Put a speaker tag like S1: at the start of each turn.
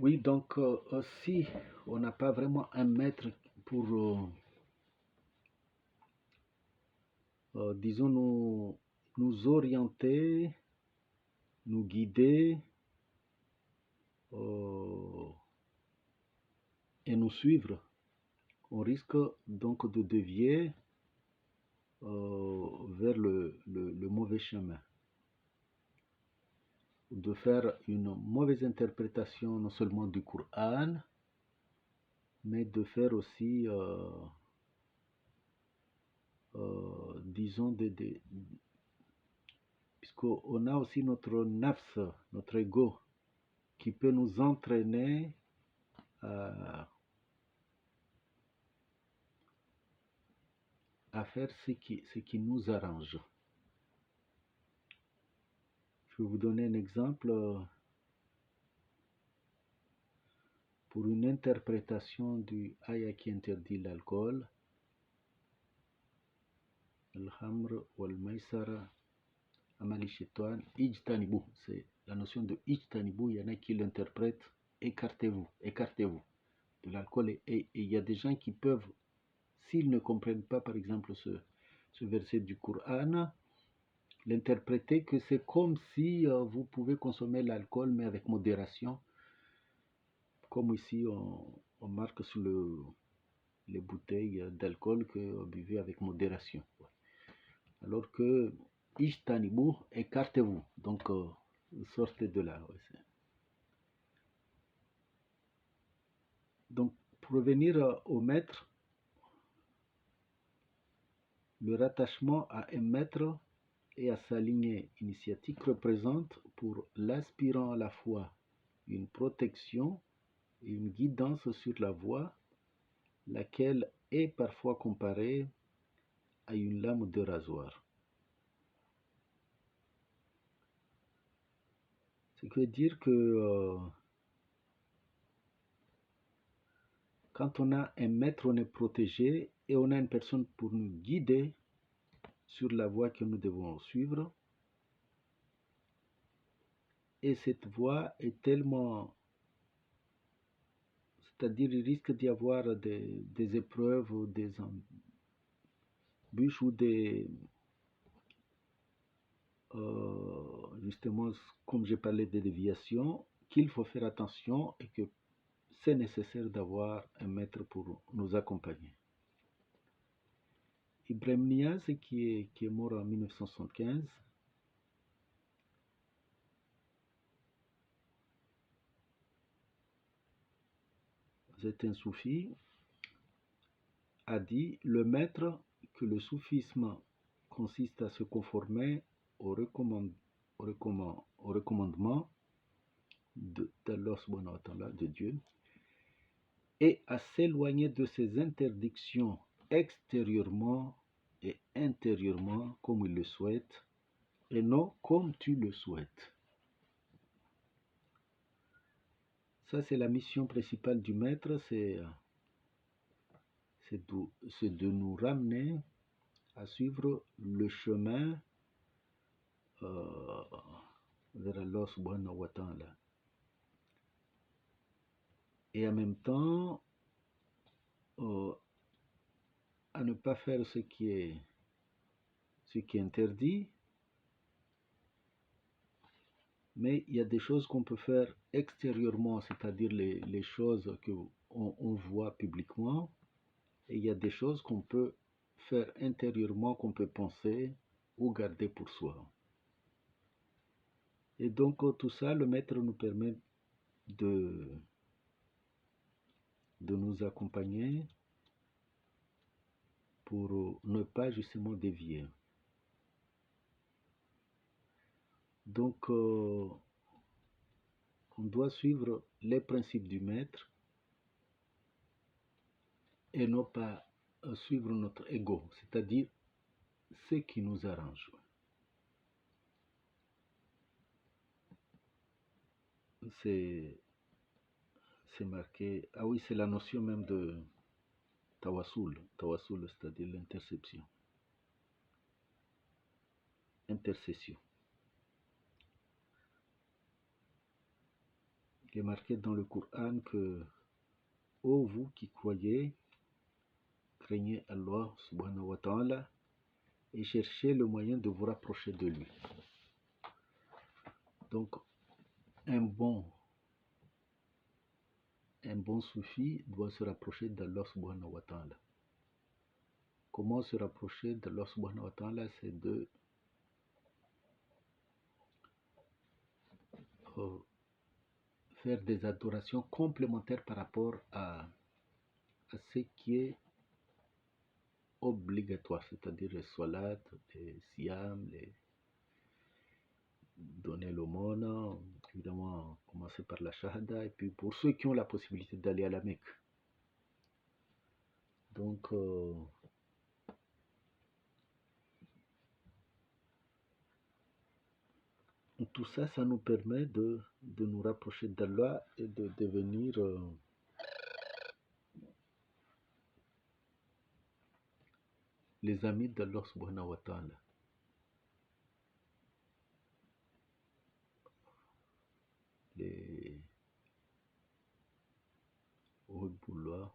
S1: Oui, donc si on n'a pas vraiment un maître pour, disons, nous orienter, nous guider euh, et nous suivre, on risque donc de dévier vers le mauvais chemin, de faire une mauvaise interprétation non seulement du Coran, mais de faire aussi, disons, puisqu'on a aussi notre nafs, notre ego, qui peut nous entraîner à faire ce qui nous arrange. Je vais vous donner un exemple pour une interprétation du ayah qui interdit l'alcool. Al-Hamr wal-Maisara Amali Shaitan Ijtanibu. C'est la notion de Ijtanibu. Il y en a qui l'interprètent écartez-vous, écartez-vous de l'alcool. Et il y a des gens qui peuvent, s'ils ne comprennent pas par exemple ce verset du Coran, l'interpréter que c'est comme si vous pouvez consommer l'alcool mais avec modération, comme ici on marque sur les bouteilles d'alcool que vous buvez avec modération. Alors que Ijtanibu, écartez-vous, donc sortez de là. Ouais, donc pour revenir au maître, le rattachement à un maître et à sa lignée initiatique représente pour l'aspirant à la fois une protection et une guidance sur la voie, laquelle est parfois comparée à une lame de rasoir. Ce qui veut dire que quand on a un maître, on est protégé et on a une personne pour nous guider sur la voie que nous devons suivre. Et cette voie est tellement... C'est-à-dire il risque d'y avoir des épreuves ou des embûches ou justement, comme j'ai parlé des déviations, qu'il faut faire attention et que c'est nécessaire d'avoir un maître pour nous accompagner. Ibrahim Niasse, qui est mort en 1975, c'est un soufi, a dit le maître que le soufisme consiste à se conformer au recommandement d'Allah subhanahu wa ta'ala, de Dieu, et à s'éloigner de ses interdictions extérieurement et intérieurement comme il le souhaite, et non comme tu le souhaites. Ça, c'est la mission principale du maître, c'est de nous ramener à suivre le chemin vers Allah subhanahu wa ta'ala. Et en même temps, à ne pas faire ce qui est interdit, mais il y a des choses qu'on peut faire extérieurement, c'est-à-dire les choses qu'on voit publiquement, et il y a des choses qu'on peut faire intérieurement, qu'on peut penser ou garder pour soi. Et donc tout ça, le maître nous permet de nous accompagner pour ne pas justement dévier. Donc on doit suivre les principes du maître et non pas suivre notre ego, c'est-à-dire ce qui nous arrange. C'est marqué, ah oui, c'est la notion même de tawassul, c'est-à-dire l'interception, intercession. Il est marqué dans le Coran que, ô vous qui croyez, craignez Allah subhanahu wa ta'ala et cherchez le moyen de vous rapprocher de lui. Donc, un bon soufi doit se rapprocher d'Allah subhanahu wa ta'ala. Comment se rapprocher d'Allah subhanahu wa ta'ala? C'est de faire des adorations complémentaires par rapport à ce qui est obligatoire, c'est-à-dire les salat, les siyam, les donner l'aumône, évidemment commencer par la shahada, et puis pour ceux qui ont la possibilité d'aller à la Mecque. Donc tout ça, ça nous permet de nous rapprocher d'Allah et de devenir les amis d'Allah subhanahu wa ta'ala. Les Uhibullah